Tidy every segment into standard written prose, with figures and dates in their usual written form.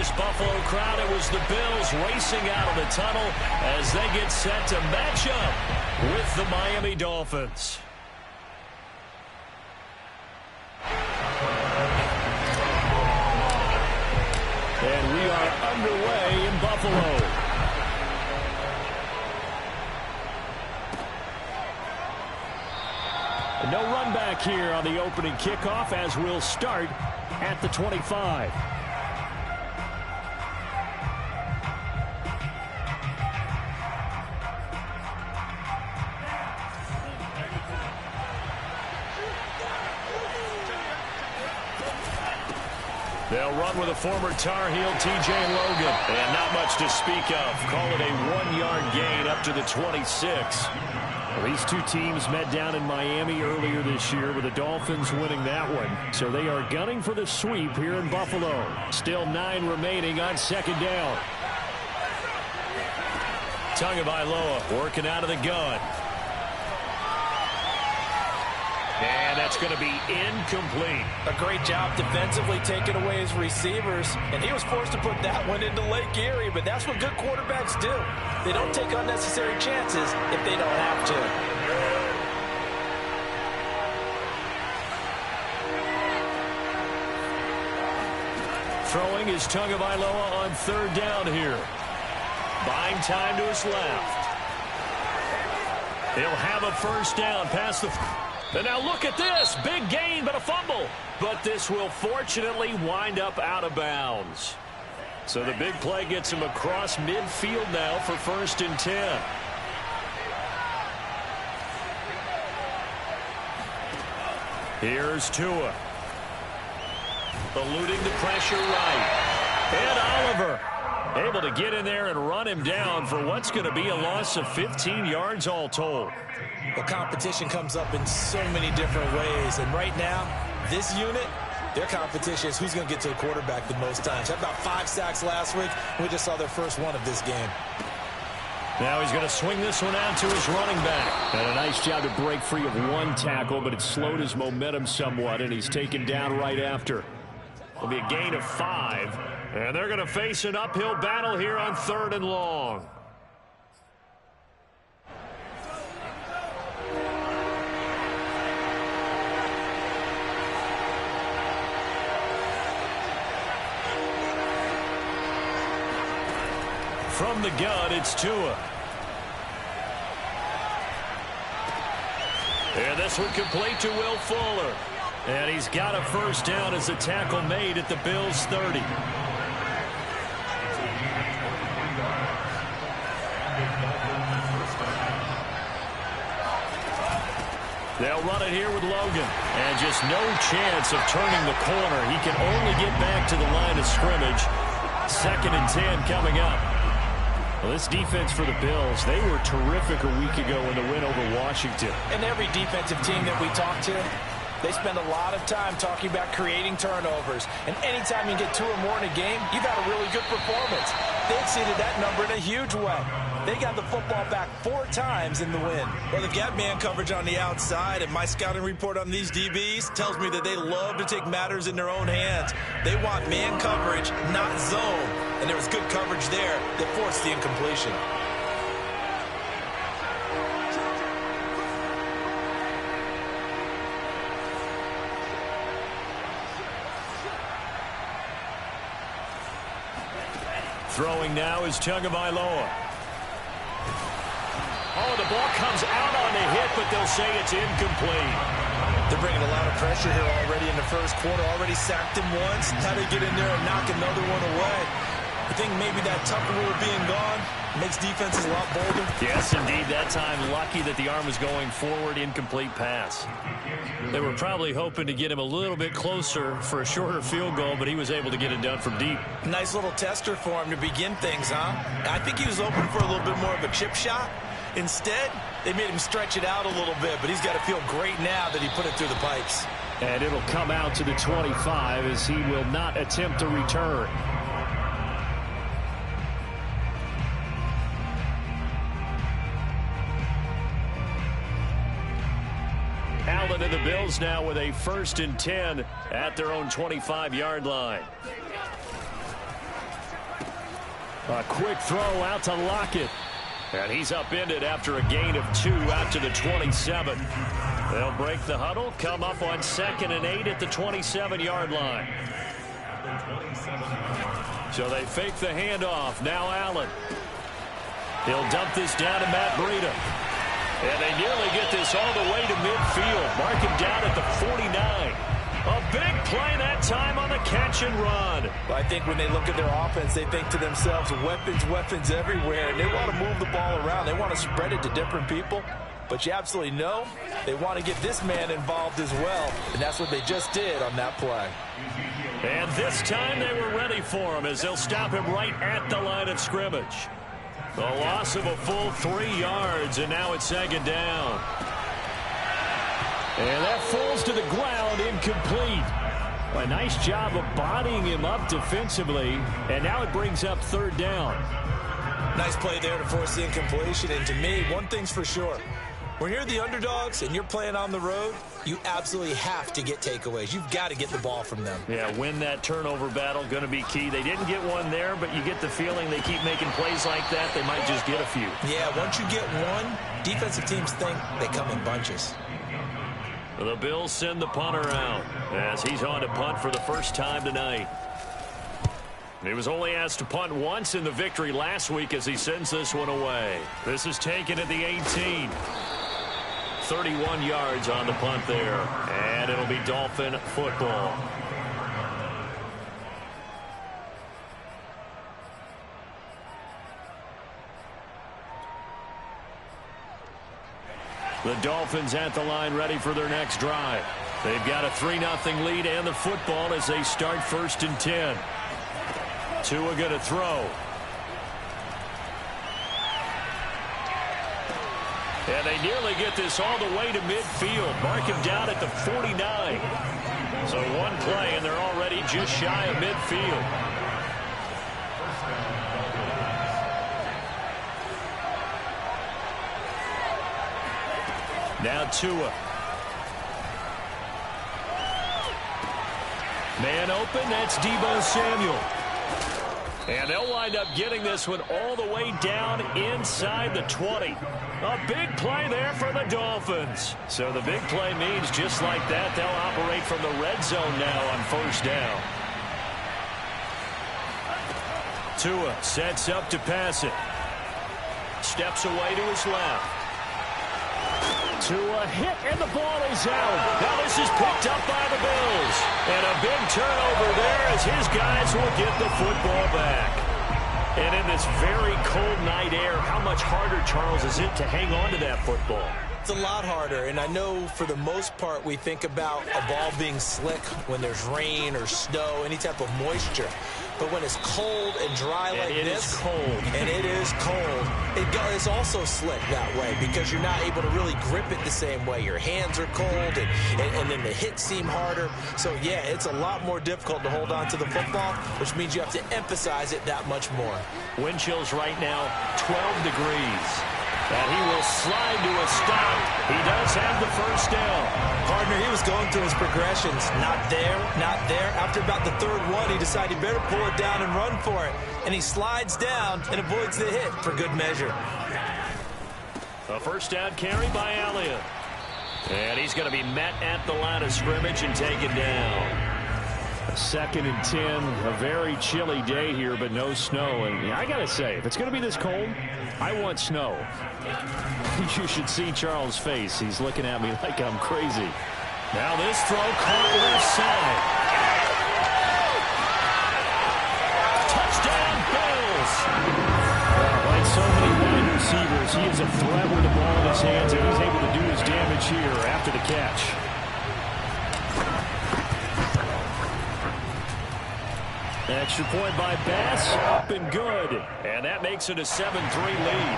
this Buffalo crowd. It was the Bills racing out of the tunnel as they get set to match up with the Miami Dolphins. And we are underway in Buffalo. No run back here on the opening kickoff as we'll start at the 25. They'll run with a former Tar Heel, T.J. Logan. And not much to speak of. Call it a 1-yard gain up to the 26. Well, these two teams met down in Miami earlier this year with the Dolphins winning that one. So they are gunning for the sweep here in Buffalo. Still 9 remaining on second down. Tagovailoa working out of the gun. And that's going to be incomplete. A great job defensively taking away his receivers. And he was forced to put that one into Lake Erie, but that's what good quarterbacks do. They don't take unnecessary chances if they don't have to. Throwing is Tagovailoa on third down here. Buying time to his left. He'll have a first down past the... And now look at this. Big gain, but a fumble. But this will fortunately wind up out of bounds. So the big play gets him across midfield now for 1st and 10. Here's Tua. Eluding the pressure right. And Oliver able to get in there and run him down for what's going to be a loss of 15 yards all told. The competition comes up in so many different ways. And right now, this unit, their competition is who's going to get to the quarterback the most times. Had about 5 sacks last week. We just saw their first one of this game. Now he's going to swing this one out to his running back. And a nice job to break free of one tackle, but it slowed his momentum somewhat, and he's taken down right after. It'll be a gain of 5. And they're going to face an uphill battle here on 3rd and long. From the gun, it's Tua. And this one complete to Will Fuller. And he's got a first down as a tackle made at the Bills' 30. They'll run it here with Logan. And just no chance of turning the corner. He can only get back to the line of scrimmage. 2nd and 10 coming up. Well, this defense for the Bills, they were terrific a week ago in the win over Washington. And every defensive team that we talk to, they spend a lot of time talking about creating turnovers. And anytime you get 2 or more in a game, you've got a really good performance. They exceeded that number in a huge way. They got the football back 4 times in the win. Well, they've got man coverage on the outside, and my scouting report on these DBs tells me that they love to take matters in their own hands. They want man coverage, not zone. And there was good coverage there that forced the incompletion. Throwing now is Tagovailoa. Oh, the ball comes out on the hit, but they'll say it's incomplete. They're bringing a lot of pressure here already in the first quarter. Already sacked him once. How to get in there and knock another one away. I think maybe that Tucker rule being gone makes defenses a lot bolder. Yes, indeed. That time, lucky that the arm was going forward. Incomplete pass. They were probably hoping to get him a little bit closer for a shorter field goal, but he was able to get it done from deep. Nice little tester for him to begin things, huh? I think he was open for a little bit more of a chip shot. Instead, they made him stretch it out a little bit, but he's got to feel great now that he put it through the pipes. And it'll come out to the 25 as he will not attempt to return. Allen and the Bills now with a 1st and 10 at their own 25-yard line. A quick throw out to Lockett. And he's upended after a gain of 2 out to the 27. They'll break the huddle, come up on 2nd and 8 at the 27-yard line. So they fake the handoff. Now Allen. He'll dump this down to Matt Breida. And they nearly get this all the way to midfield. Mark him down at the 49. A big play that time on the catch and run. Well, I think when they look at their offense, they think to themselves, weapons everywhere. And they want to move the ball around. They want to spread it to different people. But you absolutely know they want to get this man involved as well. And that's what they just did on that play. And this time they were ready for him as they'll stop him right at the line of scrimmage. The loss of a full 3 yards, and now it's 2nd down. And that falls to the ground, incomplete. A nice job of bodying him up defensively, and now it brings up 3rd down. Nice play there to force the incompletion, and to me, one thing's for sure. When you're the underdogs and you're playing on the road, you absolutely have to get takeaways. You've got to get the ball from them. Yeah, win that turnover battle, going to be key. They didn't get one there, but you get the feeling they keep making plays like that, they might just get a few. Yeah, once you get one, defensive teams think they come in bunches. The Bills send the punter out as he's on to punt for the first time tonight. He was only asked to punt once in the victory last week as he sends this one away. This is taken at the 18. 31 yards on the punt there, and it'll be Dolphin football. The Dolphins at the line ready for their next drive. They've got a 3-0 lead and the football as they start 1st and 10. Tua going to throw. And they nearly get this all the way to midfield. Mark him down at the 49. So one play and they're already just shy of midfield. Now Tua. Man open, that's Deebo Samuel. And they'll wind up getting this one all the way down inside the 20. A big play there for the Dolphins. So the big play means just like that, they'll operate from the red zone now on 1st down. Tua sets up to pass it. Steps away to his left. Tua hit, and the ball is out. Now this is picked up by the Bills. And a big turnover there as his guys will get the football back. And in this very cold night air, how much harder, Charles, is it to hang on to that football? It's a lot harder, and I know for the most part we think about a ball being slick when there's rain or snow, any type of moisture. But when it's cold and dry like this, it is cold. And it is cold, it's also slick that way because you're not able to really grip it the same way. Your hands are cold, and then the hits seem harder. So, yeah, it's a lot more difficult to hold on to the football, which means you have to emphasize it that much more. Wind chills right now, 12 degrees. And he will slide to a stop. He does have the 1st down. Partner, he was going through his progressions. Not there, not there. After about the 3rd one, he decided he better pull it down and run for it. And he slides down and avoids the hit for good measure. A 1st down carry by Elliott. And he's going to be met at the line of scrimmage and taken down. 2nd and 10, a very chilly day here, but no snow. And I got to say, if it's going to be this cold, I want snow. You should see Charles' face. He's looking at me like I'm crazy. Now this throw caught left side. Touchdown, Bills! Like so many wide receivers, he is a threat with the ball in his hands, and he's able to do his damage here after the catch. Extra point by Bass, up and good. And that makes it a 7-3 lead.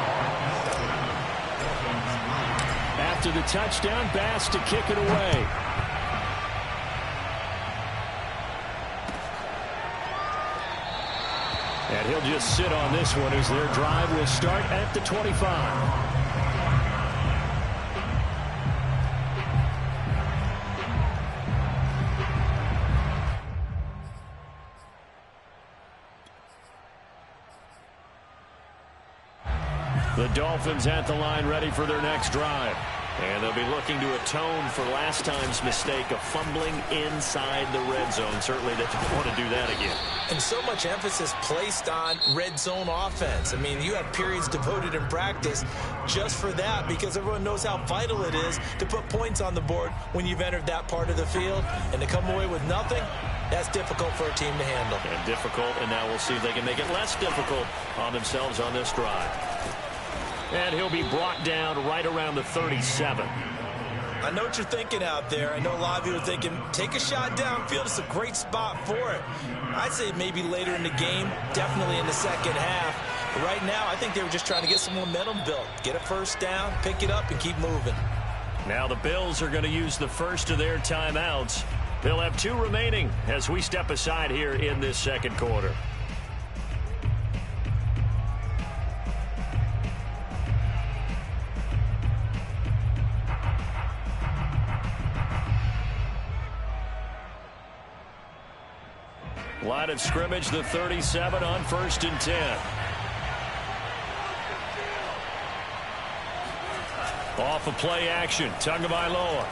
After the touchdown, Bass to kick it away. And he'll just sit on this one as their drive will start at the 25. The Dolphins at the line ready for their next drive. And they'll be looking to atone for last time's mistake of fumbling inside the red zone. Certainly they don't want to do that again. And so much emphasis placed on red zone offense. I mean, you have periods devoted in practice just for that because everyone knows how vital it is to put points on the board when you've entered that part of the field. And to come away with nothing, that's difficult for a team to handle. And difficult, and now we'll see if they can make it less difficult on themselves on this drive. And he'll be brought down right around the 37. I know what you're thinking out there. I know a lot of you are thinking, take a shot downfield. It's a great spot for it. I'd say maybe later in the game, definitely in the second half. But right now, I think they were just trying to get some momentum built. Get a first down, pick it up, and keep moving. Now the Bills are going to use the first of their timeouts. They'll have 2 remaining as we step aside here in this second quarter. Line of scrimmage, the 37 on 1st and 10. Off of play action, Tagovailoa.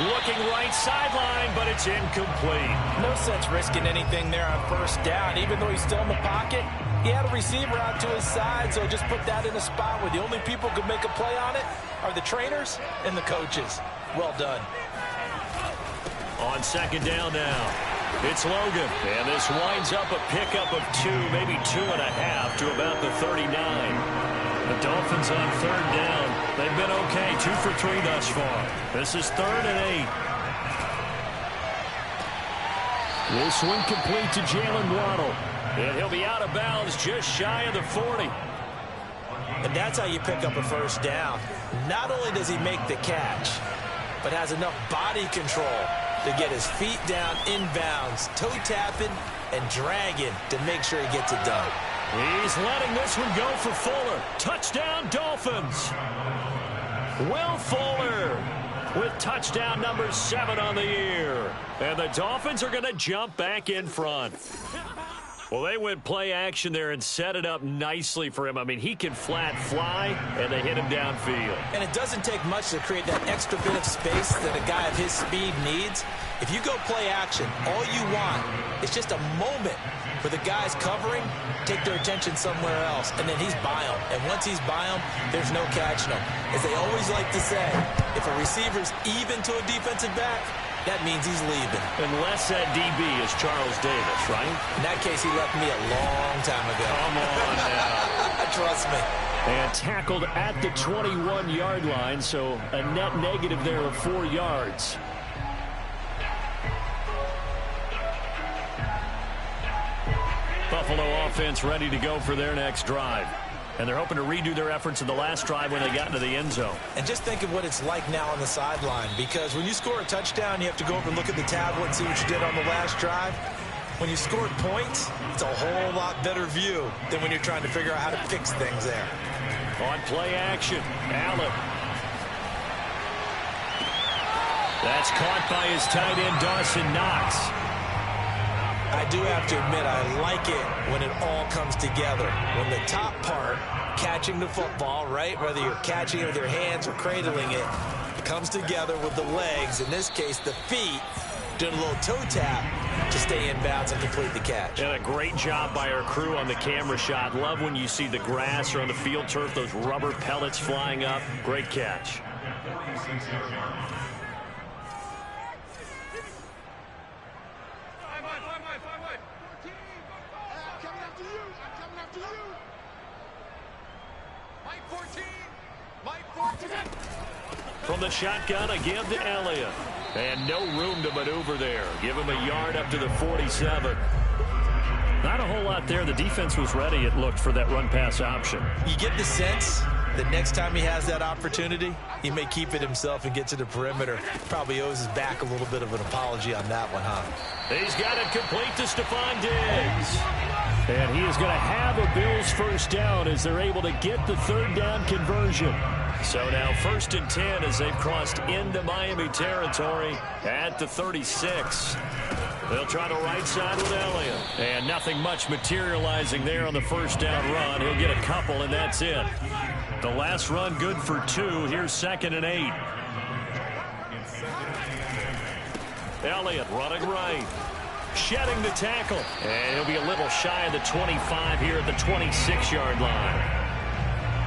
Looking right sideline, but it's incomplete. No sense risking anything there on first down. Even though he's still in the pocket, he had a receiver out to his side, so just put that in a spot where the only people who can make a play on it are the trainers and the coaches. Well done. On second down now, it's Logan. And this winds up a pickup of 2, maybe 2.5 to about the 39. The Dolphins on third down. They've been okay, 2 for 3 thus far. This is 3rd and 8. This one complete to Jalen Waddle. And he'll be out of bounds just shy of the 40. And that's how you pick up a first down. Not only does he make the catch, but has enough body control to get his feet down inbounds, toe tapping and dragging to make sure he gets it done. He's letting this one go for Fuller. Touchdown, Dolphins. Will Fuller with touchdown number 7 on the year. And the Dolphins are going to jump back in front. Well, they went play action there and set it up nicely for him. I mean, he can flat fly, and they hit him downfield. And it doesn't take much to create that extra bit of space that a guy of his speed needs. If you go play action, all you want is just a moment for the guys covering, take their attention somewhere else, and then he's by them. And once he's by them, there's no catching him. As they always like to say, if a receiver's even to a defensive back, that means he's leaving. Unless that DB is Charles Davis, right? In that case, he left me a long time ago. Come on now. Trust me. And tackled at the 21-yard line, so a net negative there of 4 yards. Buffalo offense ready to go for their next drive. And they're hoping to redo their efforts in the last drive when they got into the end zone. And just think of what it's like now on the sideline, because when you score a touchdown, you have to go over and look at the tablet and see what you did on the last drive. When you scored points, it's a whole lot better view than when you're trying to figure out how to fix things there. On play action, Allen. That's caught by his tight end, Dawson Knox. I do have to admit, I like it when it all comes together. When the top part, catching the football, right, whether you're catching it with your hands or cradling it, comes together with the legs, in this case the feet, doing a little toe tap to stay in bounds and complete the catch. And a great job by our crew on the camera shot. Love when you see the grass or on the field turf, those rubber pellets flying up. Great catch. From the shotgun, a give to Elliott. And no room to maneuver there. Give him a yard up to the 47. Not a whole lot there. The defense was ready, it looked, for that run-pass option. You get the sense that next time he has that opportunity, he may keep it himself and get to the perimeter. Probably owes his back a little bit of an apology on that one, huh? He's got it complete to Stephon Diggs. And he is going to have a Bills first down as they're able to get the third down conversion. So now 1st and 10 as they've crossed into Miami territory at the 36. They'll try the right side with Elliott. And nothing much materializing there on the first down run. He'll get a couple, and that's it. The last run good for 2. Here's 2nd and 8. Elliott running right. Shedding the tackle. And he'll be a little shy of the 25 here at the 26-yard line.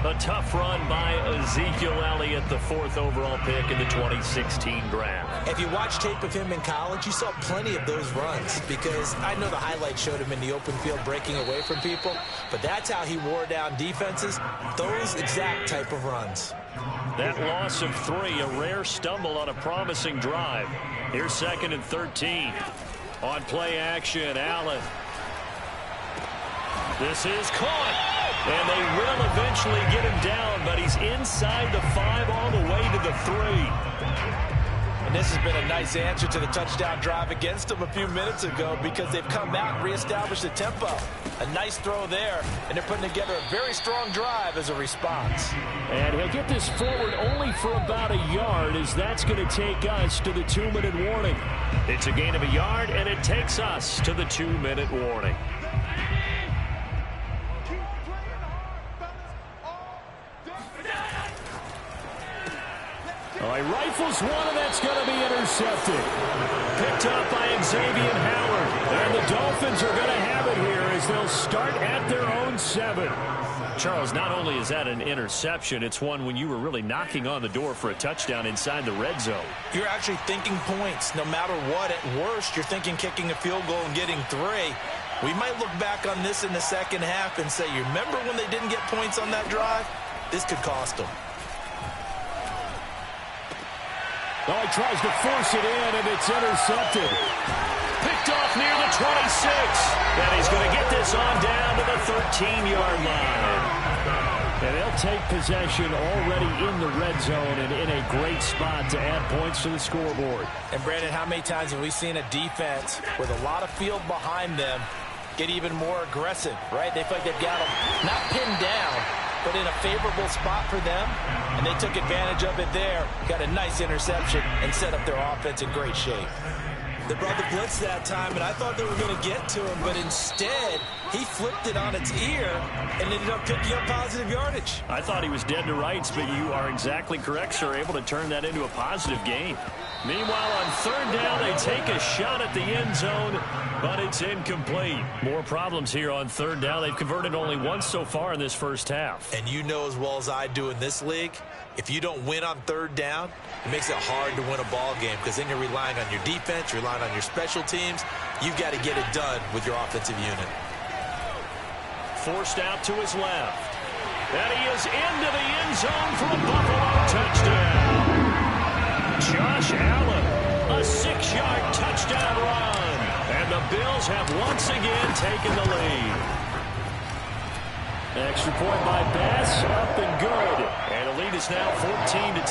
A tough run by Ezekiel Elliott, the 4th overall pick in the 2016 draft. If you watch tape of him in college, you saw plenty of those runs, because I know the highlights showed him in the open field breaking away from people, but that's how he wore down defenses, those exact type of runs. That loss of 3, a rare stumble on a promising drive. Here's 2nd and 13. On play action, Allen. This is caught. And they will eventually get him down, but he's inside the 5 all the way to the 3. And this has been a nice answer to the touchdown drive against them a few minutes ago, because they've come out and reestablished the tempo. A nice throw there, and they're putting together a very strong drive as a response. And he'll get this forward only for about a yard, as that's going to take us to the 2-minute warning. It's a gain of a yard, and it takes us to the 2-minute warning. Oh, he rifles one, and that's going to be intercepted. Picked up by Xavier Howard. And the Dolphins are going to have it here as they'll start at their own 7. Charles, not only is that an interception, it's one when you were really knocking on the door for a touchdown inside the red zone. You're actually thinking points. No matter what, at worst, you're thinking kicking a field goal and getting 3. We might look back on this in the second half and say, you remember when they didn't get points on that drive? This could cost them. Oh, he tries to force it in, and it's intercepted. Picked off near the 26. And he's going to get this on down to the 13-yard line. And they'll take possession already in the red zone and in a great spot to add points to the scoreboard. And, Brandon, how many times have we seen a defense with a lot of field behind them get even more aggressive, right? They feel like they've got them not pinned down, but in a favorable spot for them, and they took advantage of it there, got a nice interception, and set up their offense in great shape. They brought the blitz that time, and I thought they were going to get to him, but instead, he flipped it on its ear and ended up picking up positive yardage. I thought he was dead to rights, but you are exactly correct, sir, able to turn that into a positive gain. Meanwhile, on 3rd down, they take a shot at the end zone, but it's incomplete. More problems here on 3rd down. They've converted only once so far in this first half. And you know as well as I do in this league, if you don't win on 3rd down, it makes it hard to win a ball game, because then you're relying on your defense, you're relying on your special teams. You've got to get it done with your offensive unit. Forced out to his left. And he is into the end zone for a Buffalo touchdown. Josh Allen, a 6-yard touchdown run. And the Bills have once again taken the lead. Extra point by Bass, up and good. And the lead is now 14-10.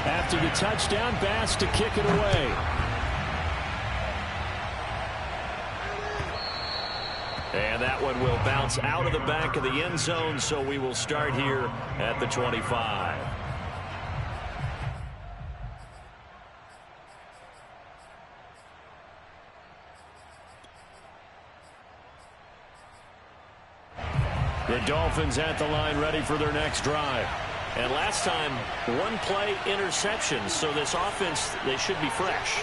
After the touchdown, Bass to kick it away. And that one will bounce out of the back of the end zone, so we will start here at the 25. The Dolphins at the line, ready for their next drive. And last time, 1-play interception, so this offense, they should be fresh.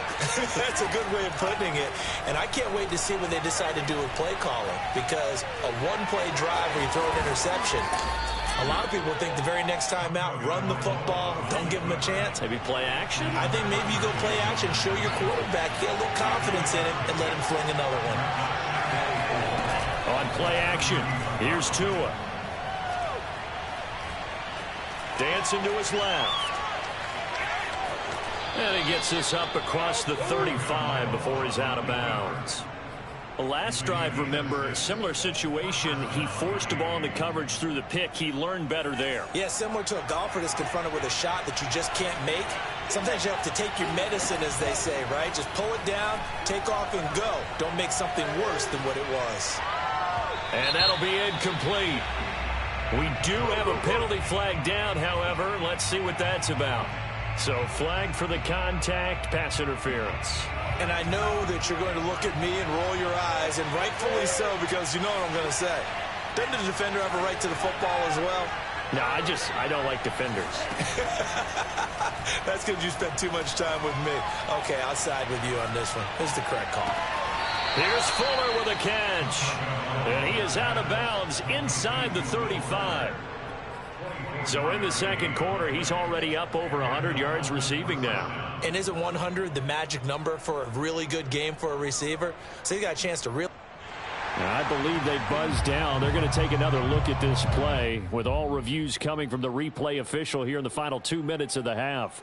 That's a good way of putting it. And I can't wait to see what they decide to do with play calling, because a 1-play drive where you throw an interception, a lot of people think the very next time out, run the football, don't give them a chance. Maybe play action? I think maybe you go play action, show your quarterback, get a little confidence in it, and let him fling another one. On play action, here's Tua. Dancing to his left. And he gets this up across the 35 before he's out of bounds. The last drive, remember, similar situation. He forced the ball into coverage through the pick. He learned better there. Yeah, similar to a golfer that's confronted with a shot that you just can't make. Sometimes you have to take your medicine, as they say, right? Just pull it down, take off, and go. Don't make something worse than what it was. And that'll be incomplete. We do have a penalty flag down, however. Let's see what that's about. So flag for the contact, pass interference. And I know that you're going to look at me and roll your eyes, and rightfully so, because you know what I'm going to say. Doesn't the defender have a right to the football as well? No, I don't like defenders. That's because you spent too much time with me. Okay, I'll side with you on this one. This is the correct call. Here's Fuller with a catch. And he is out of bounds inside the 35. So in the second quarter, he's already up over 100 yards receiving now. And isn't 100 the magic number for a really good game for a receiver? So he got a chance to really... I believe they buzzed down. They're going to take another look at this play with all reviews coming from the replay official here in the final 2 minutes of the half.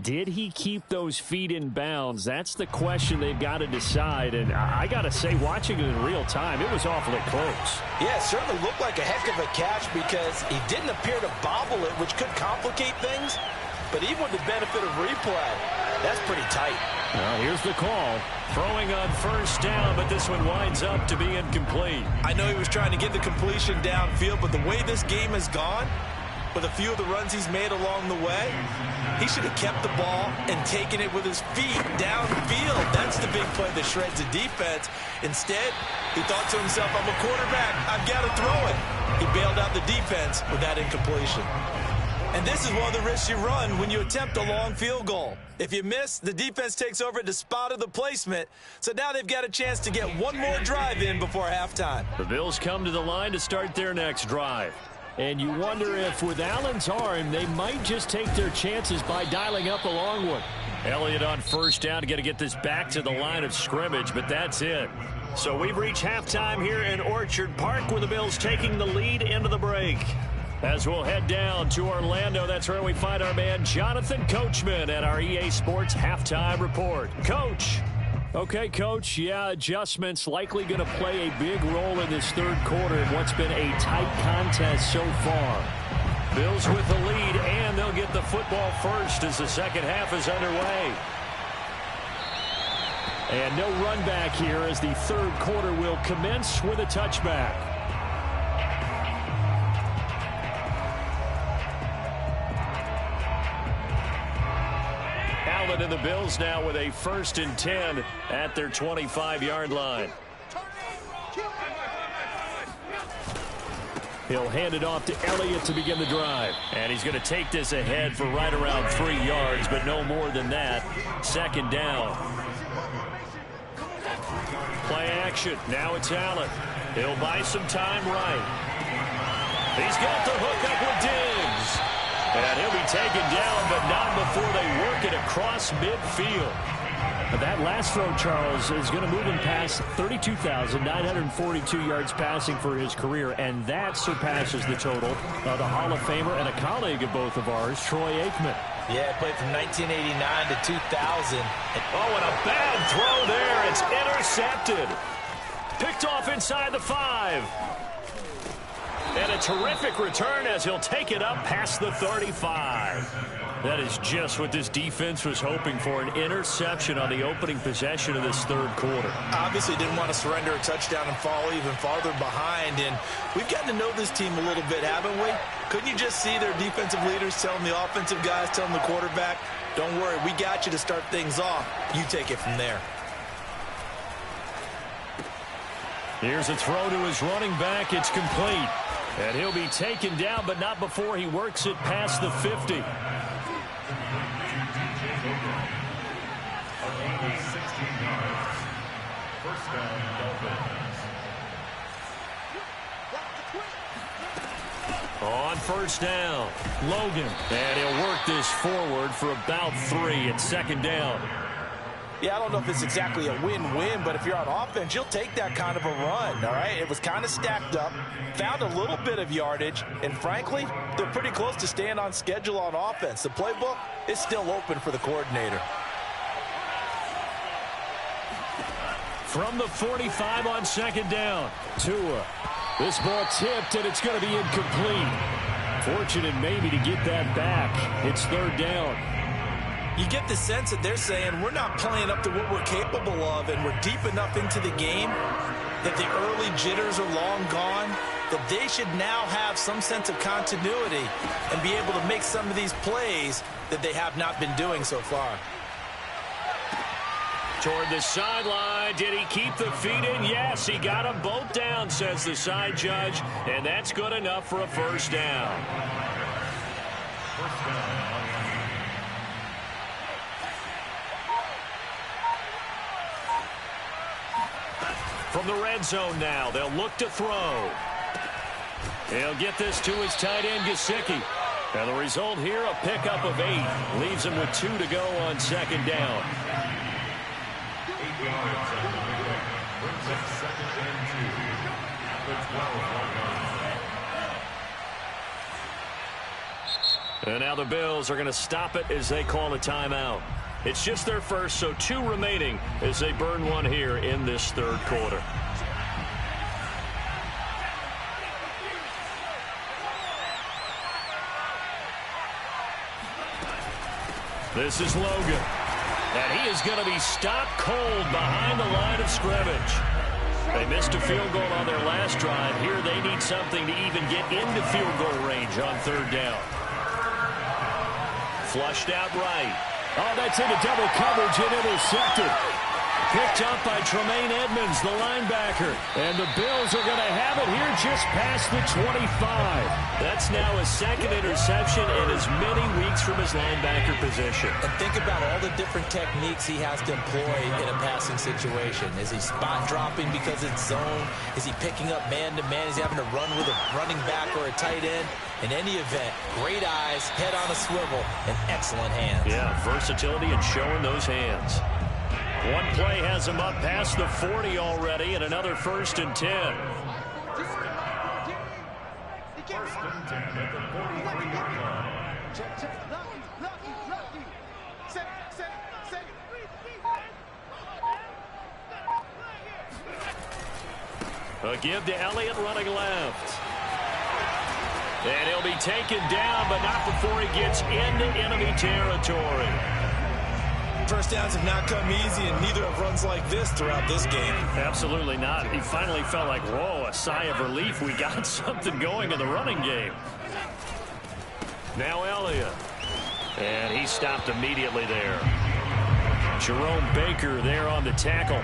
Did he keep those feet in bounds? That's the question they've got to decide. And I got to say, watching it in real time, it was awfully close. Yeah, it certainly looked like a heck of a catch because he didn't appear to bobble it, which could complicate things. But even with the benefit of replay, that's pretty tight. Well, here's the call. Throwing on first down, but this one winds up to be incomplete. I know he was trying to get the completion downfield, but the way this game has gone, with a few of the runs he's made along the way, he should have kept the ball and taken it with his feet downfield. That's the big play that shreds the defense. Instead, he thought to himself, I'm a quarterback, I've got to throw it. He bailed out the defense with that incompletion. And this is one of the risks you run when you attempt a long field goal. If you miss, the defense takes over at the spot of the placement. So now they've got a chance to get one more drive in before halftime. The Bills come to the line to start their next drive. And you wonder if with Allen's arm, they might just take their chances by dialing up a long one. Elliott on first down, got to get this back to the line of scrimmage, but that's it. So we've reached halftime here in Orchard Park with the Bills taking the lead into the break. As we'll head down to Orlando, that's where we find our man Jonathan Coachman at our EA Sports Halftime Report. Coach. Okay, Coach, yeah, adjustments likely going to play a big role in this third quarter in what's been a tight contest so far. Bills with the lead, and they'll get the football first as the second half is underway. And no run back here as the third quarter will commence with a touchback. And the Bills now with a 1st and 10 at their 25-yard line. He'll hand it off to Elliott to begin the drive. And he's going to take this ahead for right around 3 yards, but no more than that. Second down. Play action. Now it's Allen. He'll buy some time right. He's got the hook up with Diggs. And he'll be taken down, but not before they work it across midfield. That last throw, Charles, is going to move him past 32,942 yards passing for his career, and that surpasses the total of the Hall of Famer and a colleague of both of ours, Troy Aikman. Yeah, played from 1989 to 2000. Oh, and a bad throw there. It's intercepted. Picked off inside the 5. And a terrific return as he'll take it up past the 35. That is just what this defense was hoping for, an interception on the opening possession of this third quarter. Obviously didn't want to surrender a touchdown and fall even farther behind. And we've gotten to know this team a little bit, haven't we? Couldn't you just see their defensive leaders telling the offensive guys, telling the quarterback, don't worry, we got you to start things off. You take it from there. Here's a throw to his running back. It's complete. And he'll be taken down, but not before he works it past the 50. On first down, Logan. And he'll work this forward for about 3 at second down. Yeah, I don't know if it's exactly a win-win, but if you're on offense, you'll take that kind of a run, all right? It was kind of stacked up, found a little bit of yardage, and frankly, they're pretty close to staying on schedule on offense. The playbook is still open for the coordinator. From the 45 on second down, Tua. This ball tipped, and it's going to be incomplete. Fortunate maybe to get that back. It's third down. You get the sense that they're saying we're not playing up to what we're capable of, and we're deep enough into the game that the early jitters are long gone. that they should now have some sense of continuity and be able to make some of these plays that they have not been doing so far. Toward the sideline. Did he keep the feet in? Yes, he got them both down, says the side judge, and that's good enough for a first down. From the red zone now, they'll look to throw. He'll get this to his tight end, Gesicki. And the result here, a pickup of 8. Leaves him with 2 to go on second down. And now the Bills are going to stop it as they call a timeout. It's just their first, so 2 remaining as they burn one here in this third quarter. This is Logan. And he is going to be stopped cold behind the line of scrimmage. They missed a field goal on their last drive. Here they need something to even get into field goal range on third down. Flushed out right. Oh, that's into double coverage and intercepted. Picked up by Tremaine Edmonds, the linebacker. And the Bills are going to have it here just past the 25. That's now his second interception in as many weeks from his linebacker position. And think about all the different techniques he has to employ in a passing situation. Is he spot dropping because it's zone? Is he picking up man-to-man? Is he having to run with a running back or a tight end? In any event, great eyes, head on a swivel, and excellent hands. Yeah, versatility and showing those hands. One play has him up past the 40 already, and another 1st and 10. First and 10 at the 43-yard line. A give to Elliott running left. And he'll be taken down, but not before he gets into enemy territory. First downs have not come easy, and neither have runs like this throughout this game. Absolutely not. He finally felt like, whoa, a sigh of relief. We got something going in the running game. Now Elliott. And he stopped immediately there. Jerome Baker there on the tackle.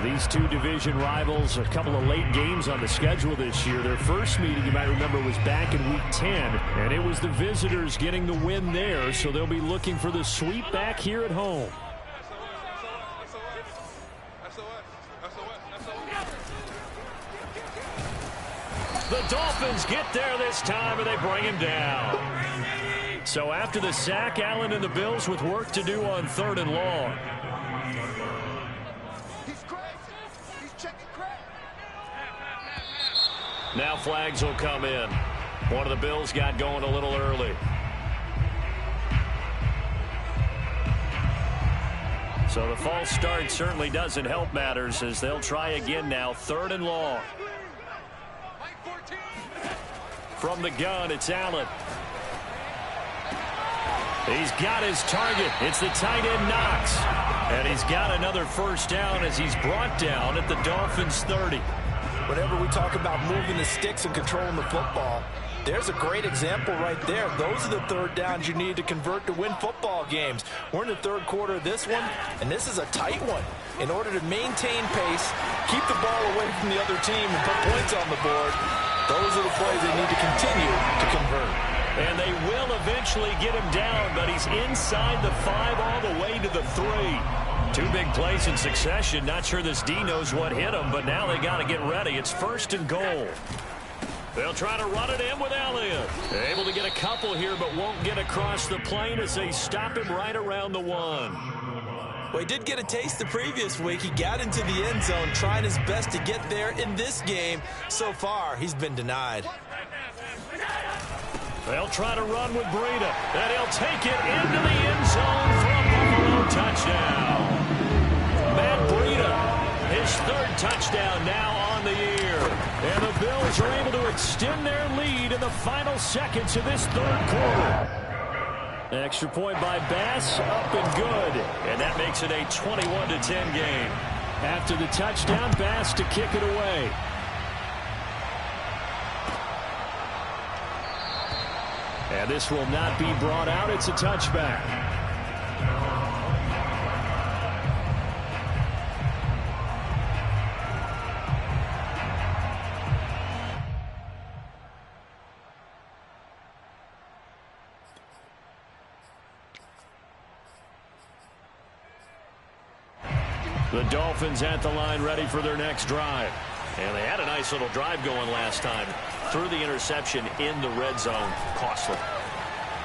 These two division rivals, a couple of late games on the schedule this year. Their first meeting, you might remember, was back in Week 10, and it was the visitors getting the win there, so they'll be looking for the sweep back here at home. The Dolphins get there this time, and they bring him down. So after the sack, Allen and the Bills with work to do on 3rd and long. Now flags will come in. One of the Bills got going a little early. So the false start certainly doesn't help matters as they'll try again now. 3rd and long. From the gun, it's Allen. He's got his target. It's the tight end Knox. And he's got another first down as he's brought down at the Dolphins' 30. Whenever we talk about moving the sticks and controlling the football, there's a great example right there. Those are the 3rd downs you need to convert to win football games. We're in the 3rd quarter of this one, and this is a tight one. In order to maintain pace, keep the ball away from the other team, and put points on the board, those are the plays they need to continue to convert. And they will eventually get him down, but he's inside the 5 all the way to the 3. 2 big plays in succession. Not sure this D knows what hit him, but now they got to get ready. It's 1st and goal. They'll try to run it in with Elliott. They're able to get a couple here, but won't get across the plane as they stop him right around the 1. Well, he did get a taste the previous week. He got into the end zone, trying his best to get there in this game. So far, he's been denied. They'll try to run with Breida, and he'll take it into the end zone for a Buffalo touchdown. Matt Breida, his 3rd touchdown now on the year. And the Bills are able to extend their lead in the final seconds of this 3rd quarter. Extra point by Bass, up and good. And that makes it a 21-10 game. After the touchdown, Bass to kick it away. And this will not be brought out. It's a touchback. The Dolphins at the line ready for their next drive. And they had a nice little drive going last time. Threw the interception in the red zone. Costly.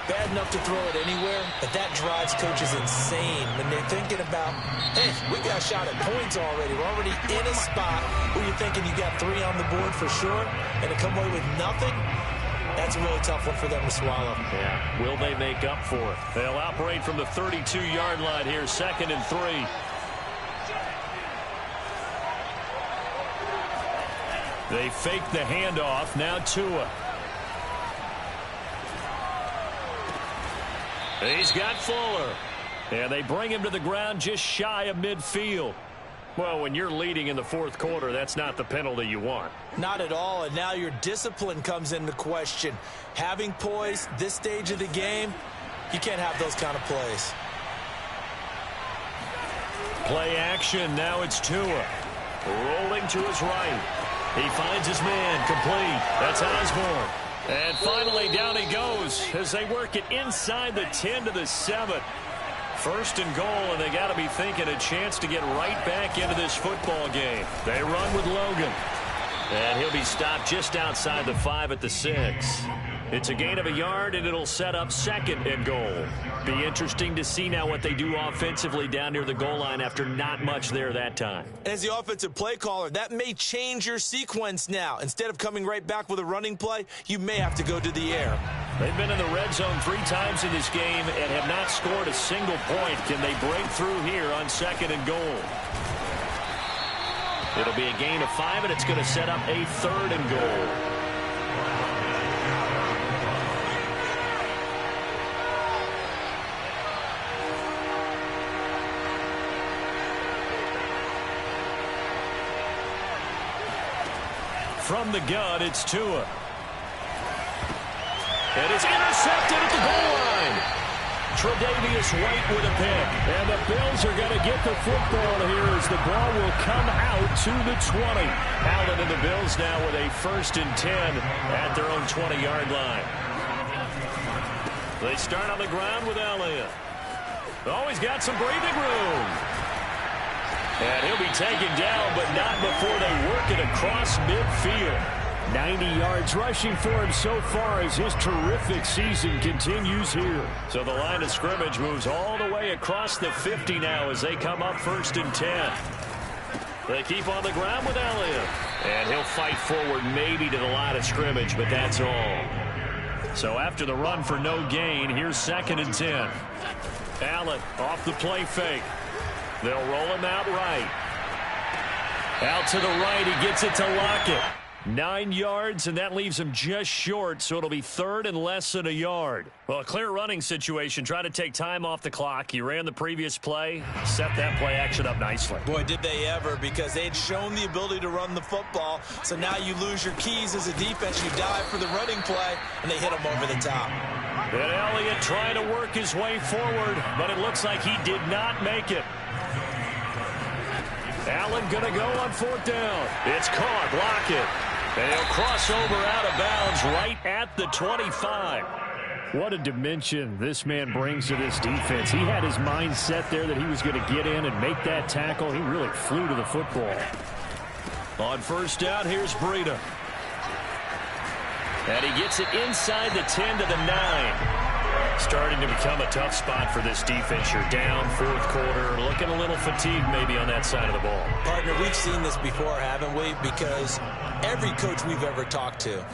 Bad enough to throw it anywhere, but that drives coaches insane when they're thinking about, hey, we got a shot at points already. We're already in a spot where you're thinking you got 3 on the board for sure, and to come away with nothing, that's a really tough one for them to swallow. Yeah, will they make up for it? They'll operate from the 32-yard line here, 2nd and 3. They fake the handoff. Now Tua. He's got Fuller. And they bring him to the ground just shy of midfield. Well, when you're leading in the 4th quarter, that's not the penalty you want. Not at all, and now your discipline comes into question. Having poise this stage of the game, you can't have those kind of plays. Play action. Now it's Tua. Rolling to his right. He finds his man, complete. That's Osborne. And finally, down he goes as they work it inside the 10 to the 7. 1st and goal, and they got to be thinking a chance to get right back into this football game. They run with Logan. And he'll be stopped just outside the 5 at the 6. It's a gain of a yard, and it'll set up 2nd and goal. Be interesting to see now what they do offensively down near the goal line after not much there that time. As the offensive play caller, that may change your sequence now. Instead of coming right back with a running play, you may have to go to the air. They've been in the red zone 3 times in this game and have not scored a single point. Can they break through here on 2nd and goal? It'll be a gain of 5, and it's going to set up a 3rd and goal. From the gun, it's Tua. And it's intercepted at the goal line. Tre'Davious White with a pick. And the Bills are going to get the football here as the ball will come out to the 20. Allen and the Bills now with a 1st and 10 at their own 20-yard line. They start on the ground with Elliott. Oh, he's got some breathing room. And he'll be taken down, but not before they work it across midfield. 90 yards rushing for him so far as his terrific season continues here. So the line of scrimmage moves all the way across the 50 now as they come up 1st and 10. They keep on the ground with Elliott. And he'll fight forward maybe to the line of scrimmage, but that's all. So after the run for no gain, here's 2nd and 10. Allen off the play fake. They'll roll him out right. Out to the right. He gets it to Lockett. 9 yards, and that leaves him just short, so it'll be 3rd and less than a yard. Well, a clear running situation. Try to take time off the clock. He ran the previous play, set that play action up nicely. Boy, did they ever, because they'd shown the ability to run the football. So now you lose your keys as a defense. You dive for the running play, and they hit him over the top. And Elliott trying to work his way forward, but it looks like he did not make it. Allen going to go on 4th down. It's caught. Lockett. And he'll cross over out of bounds right at the 25. What a dimension this man brings to this defense. He had his mind set there that he was going to get in and make that tackle. He really flew to the football. On 1st down, here's Breida. And he gets it inside the 10 to the 9. Starting to become a tough spot for this defense. You're down 4th quarter, looking a little fatigued maybe on that side of the ball. Partner, we've seen this before, haven't we? Because every coach we've ever talked to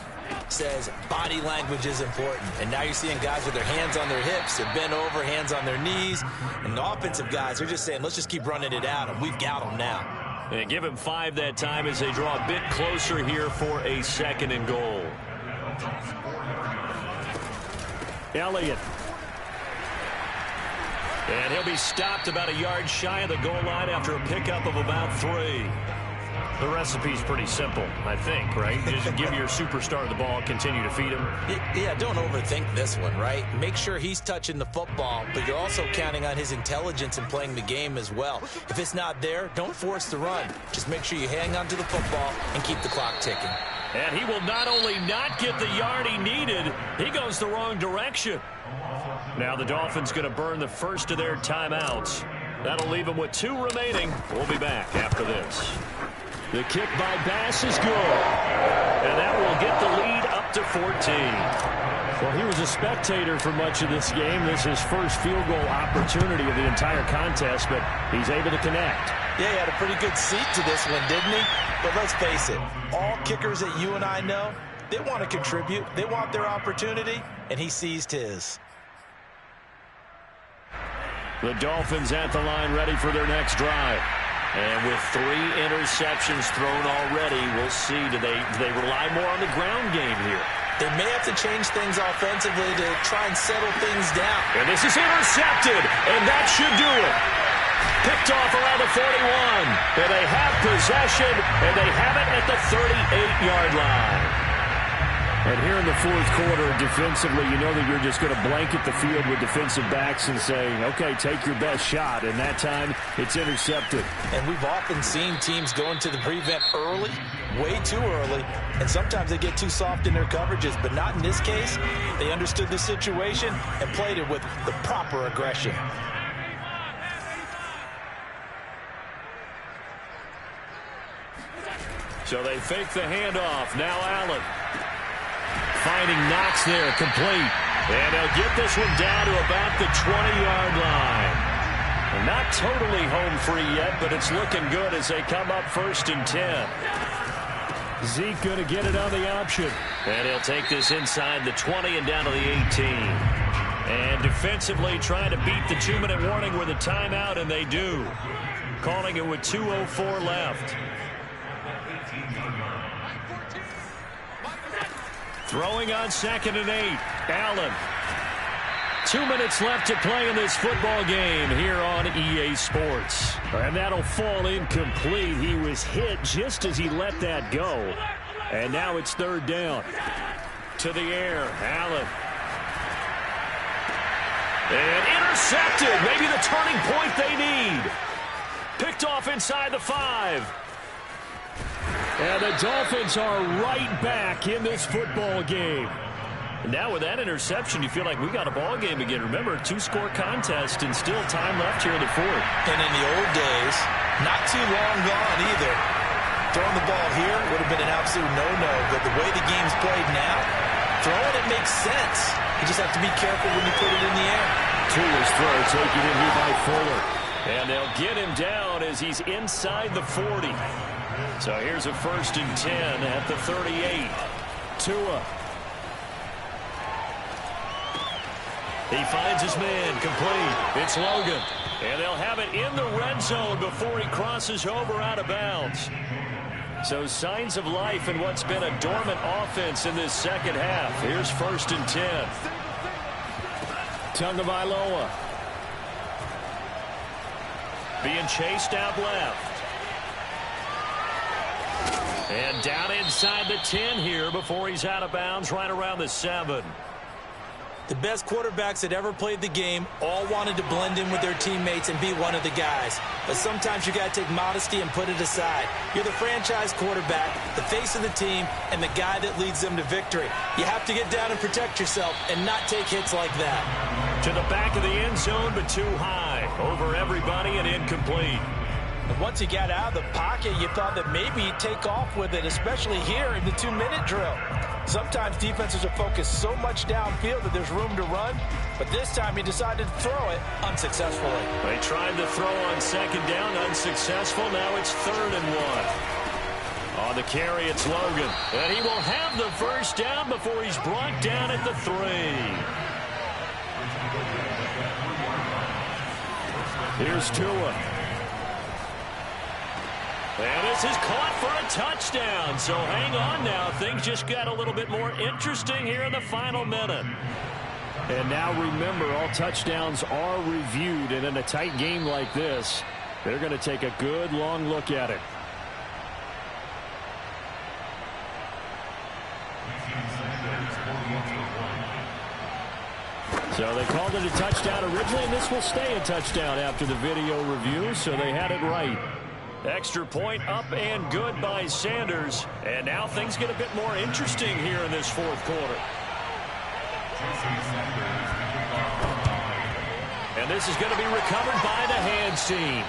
says body language is important. And now you're seeing guys with their hands on their hips, they're bent over, hands on their knees. And the offensive guys are just saying, let's just keep running it out, and we've got them now. And give him 5 that time as they draw a bit closer here for a 2nd and goal. Elliott. And he'll be stopped about a yard shy of the goal line after a pickup of about 3. The recipe's pretty simple, I think, right? Just give your superstar the ball, continue to feed him. Yeah, don't overthink this one, right? Make sure he's touching the football, but you're also counting on his intelligence in playing the game as well. If it's not there, don't force the run. Just make sure you hang on to the football and keep the clock ticking. And he will not only not get the yard he needed, he goes the wrong direction. Now the Dolphins going to burn the first of their timeouts. That'll leave them with 2 remaining. We'll be back after this. The kick by Bass is good. And that will get the lead up to 14. Well, he was a spectator for much of this game. This is his first field goal opportunity of the entire contest, but he's able to connect. Yeah, he had a pretty good seat to this one, didn't he? But let's face it, all kickers that you and I know, they want to contribute. They want their opportunity, and he seized his. The Dolphins at the line ready for their next drive. And with 3 interceptions thrown already, we'll see, do they rely more on the ground game here? They may have to change things offensively to try and settle things down. And this is intercepted, and that should do it. Picked off around the 41. And they have possession, and they have it at the 38-yard line. And here in the fourth quarter, defensively, you know that you're just going to blanket the field with defensive backs and say, okay, take your best shot. And that time, it's intercepted. And we've often seen teams go into the prevent early, way too early, and sometimes they get too soft in their coverages. But not in this case. They understood the situation and played it with the proper aggression. So they fake the handoff. Now Allen. Finding Knox there, complete. And they'll get this one down to about the 20-yard line. And not totally home free yet, but it's looking good as they come up 1st and 10. Zeke going to get it on the option. And he'll take this inside the 20 and down to the 18. And defensively trying to beat the 2-minute warning with a timeout, and they do. Calling it with 2:04 left. Throwing on 2nd and 8. Allen. 2 minutes left to play in this football game here on EA Sports. And that'll fall incomplete. He was hit just as he let that go. And now it's 3rd down. To the air. Allen. And intercepted. Maybe the turning point they need. Picked off inside the 5. And the Dolphins are right back in this football game. And now with that interception, you feel like we got a ball game again. Remember, 2-score contest and still time left here in the 4th. And in the old days, not too long gone either. Throwing the ball here would have been an absolute no-no. But the way the game's played now, throwing it makes sense. You just have to be careful when you put it in the air. Tua's throw taken in here by Fuller. And they'll get him down as he's inside the 40. So here's a 1st and 10 at the 38. Tua. He finds his man, complete. It's Logan. And they'll have it in the red zone before he crosses over out of bounds. So signs of life in what's been a dormant offense in this second half. Here's 1st and 10. Tagovailoa. Being chased out left. And down inside the 10 here before he's out of bounds right around the 7. The best quarterbacks that ever played the game all wanted to blend in with their teammates and be one of the guys. But sometimes you got to take modesty and put it aside. You're the franchise quarterback, the face of the team, and the guy that leads them to victory. You have to get down and protect yourself and not take hits like that. To the back of the end zone, but too high. Over everybody and incomplete. And once he got out of the pocket, you thought that maybe he'd take off with it, especially here in the 2-minute drill. Sometimes defenses are focused so much downfield that there's room to run, but this time he decided to throw it unsuccessfully. They tried to throw on 2nd down, unsuccessful. Now it's 3rd and 1. On the carry, it's Logan. And he will have the 1st down before he's brought down at the 3. Here's Tua. And this is caught for a touchdown. So hang on now. Things just got a little bit more interesting here in the final minute. And now remember, all touchdowns are reviewed. And in a tight game like this, they're going to take a good long look at it. So they called it a touchdown originally, and this will stay a touchdown after the video review, so they had it right. Extra point up and good by Sanders. And now things get a bit more interesting here in this fourth quarter. And this is going to be recovered by the hands team.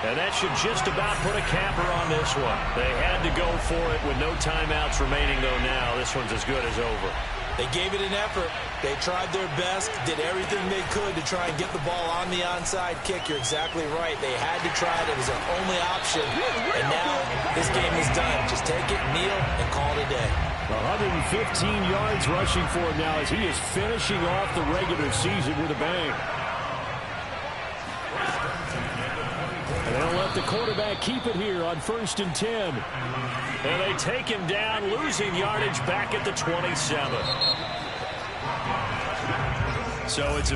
And that should just about put a capper on this one. They had to go for it with no timeouts remaining, though now this one's as good as over. They gave it an effort. They tried their best, did everything they could to try and get the ball on the onside kick. You're exactly right. They had to try it. It was their only option. And now this game is done. Just take it, kneel, and call it a day. 115 yards rushing for him now as he is finishing off the regular season with a bang. And they'll let the quarterback keep it here on 1st and 10. And they take him down, losing yardage back at the 27. So it's a